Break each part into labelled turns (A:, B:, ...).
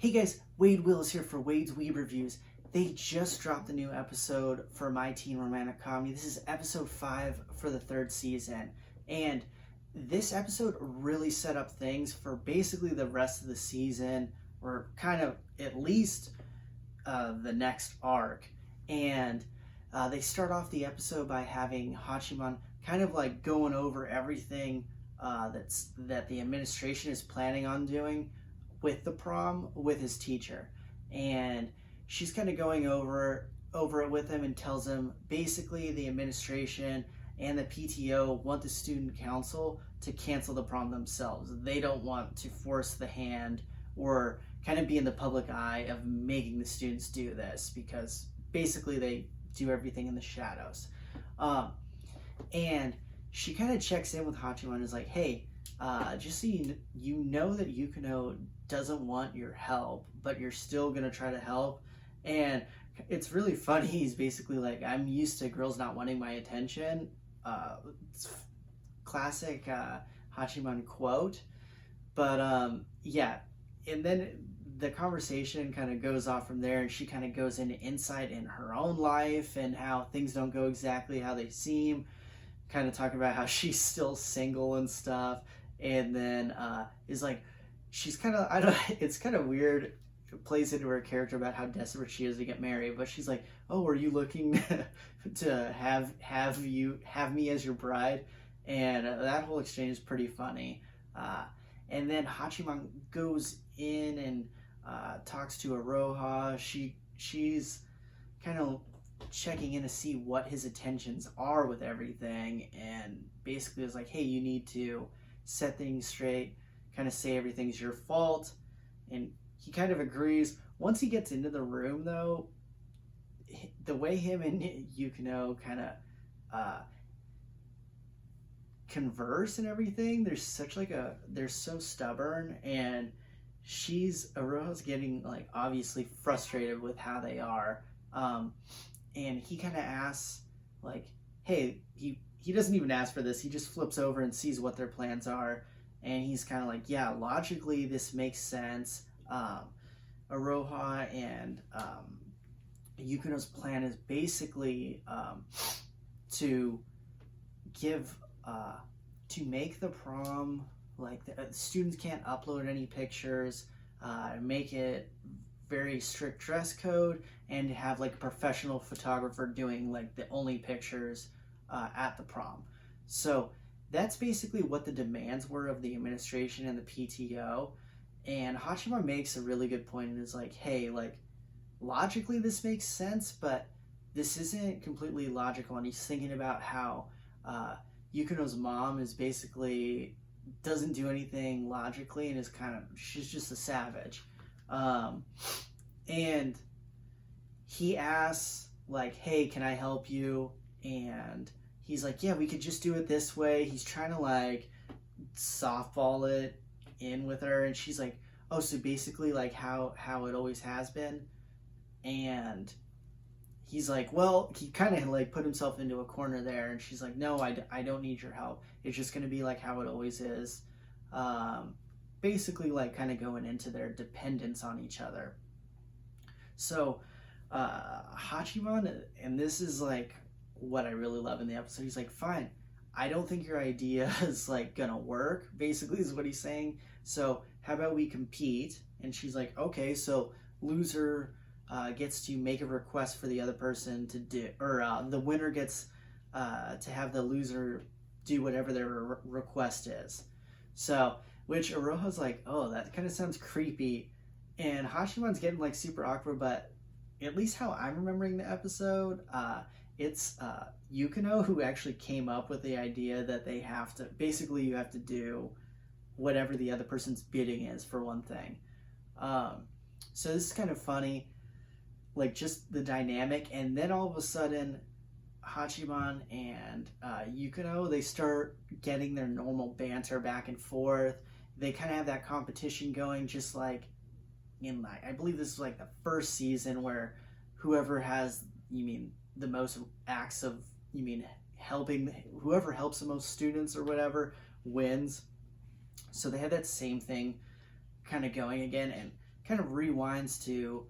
A: Hey guys, Wade Willis here for Wade's Weeb Reviews. They just dropped a new episode for my teen romantic comedy. This is episode 5 for the 3rd season. And this episode really set up things for basically the rest of the season, or kind of at least the next arc. And they start off the episode by having Hachiman kind of like going over everything that the administration is planning on doing with the prom with his teacher, and she's kind of going over it with him and tells him basically the administration and the PTO want the student council to cancel the prom themselves. They don't want to force the hand or kind of be in the public eye of making the students do this, because basically they do everything in the shadows. And she kind of checks in with Hachiman and is like, hey, just so you know that Yukino doesn't want your help, but you're still gonna try to help. And it's really funny. He's basically like, I'm used to girls not wanting my attention. It's classic Hachiman quote. But yeah, and then the conversation kind of goes off from there, and she kind of goes into insight in her own life and how things don't go exactly how they seem, kind of talking about how she's still single and stuff. And then is like, she's kind of, I don't, it's kind of weird. It plays into her character about how desperate she is to get married, but she's like, oh, are you looking to have me as your bride? And that whole exchange is pretty funny. And then Hachiman goes in and talks to Aroha. She's kind of checking in to see what his intentions are with everything, and basically is like, hey, you need to set things straight, kind of say everything's your fault. And he kind of agrees. Once he gets into the room, though, the way him and Yukino kind of converse and everything, they're so stubborn, and Aroha's getting like obviously frustrated with how they are. And he kind of asks like, hey, he doesn't even ask for this. He just flips over and sees what their plans are. And he's kind of like, yeah, logically this makes sense. Aroha and Yukino's plan is basically to make the prom, like the students can't upload any pictures, make it very strict dress code, and have like a professional photographer doing like the only pictures at the prom. So that's basically what the demands were of the administration and the PTO. And Hachiman makes a really good point and is like, hey, like logically this makes sense, but this isn't completely logical. And he's thinking about how Yukino's mom is basically doesn't do anything logically and is she's just a savage. And he asks like, hey, can I help you? And he's like, yeah, we could just do it this way. He's trying to like softball it in with her, and she's like, oh, so basically like how it always has been. And he's like, well, he kind of like put himself into a corner there, and she's like, no, I don't need your help. It's just going to be like how it always is. Basically like kind of going into their dependence on each other. So Hachiman, and this is like what I really love in the episode, he's like, fine, I don't think your idea is like gonna work, basically is what he's saying. So how about we compete? And she's like, okay, so loser gets to make a request for the other person to do, or the winner gets to have the loser do whatever their request is. So, which Aroha's like, oh, that kind of sounds creepy. And Hachiman's getting like super awkward, but at least how I'm remembering the episode, it's Yukino who actually came up with the idea that they have to, basically you have to do whatever the other person's bidding is for one thing. So this is kind of funny, like just the dynamic. And then all of a sudden, Hachiman and Yukino, they start getting their normal banter back and forth. They kind of have that competition going, just like in like, I believe this is like the first season where whoever has, the most acts of, helping, whoever helps the most students or whatever wins. So they had that same thing kind of going again, and kind of rewinds to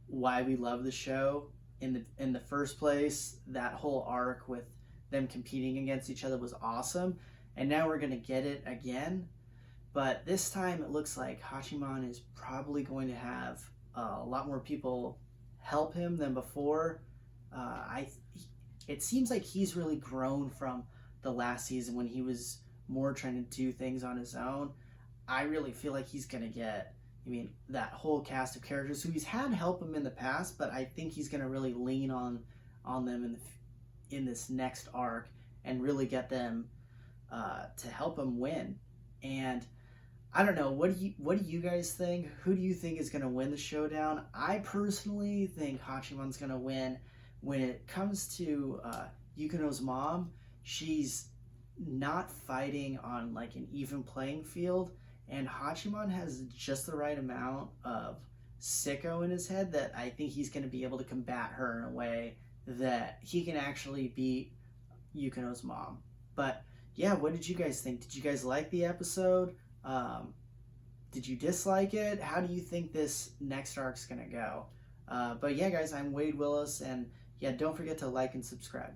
A: why we love the show in the first place. That whole arc with them competing against each other was awesome, and now we're gonna get it again. But this time it looks like Hachiman is probably going to have a lot more people help him than before. It seems like he's really grown from the last season when he was more trying to do things on his own. I really feel like he's gonna get, I mean, that whole cast of characters who he's had help him in the past, but I think he's gonna really lean on them in this next arc and really get them to help him win. And I don't know, what do you guys think? Who do you think is gonna win the showdown? I personally think Hachiman's gonna win. When it comes to Yukino's mom, she's not fighting on like an even playing field, and Hachiman has just the right amount of sicko in his head that I think he's going to be able to combat her in a way that he can actually beat Yukino's mom. But yeah, what did you guys think? Did you guys like the episode? Did you dislike it? How do you think this next arc's going to go? But yeah, guys, I'm Wade Willis, and yeah, don't forget to like and subscribe.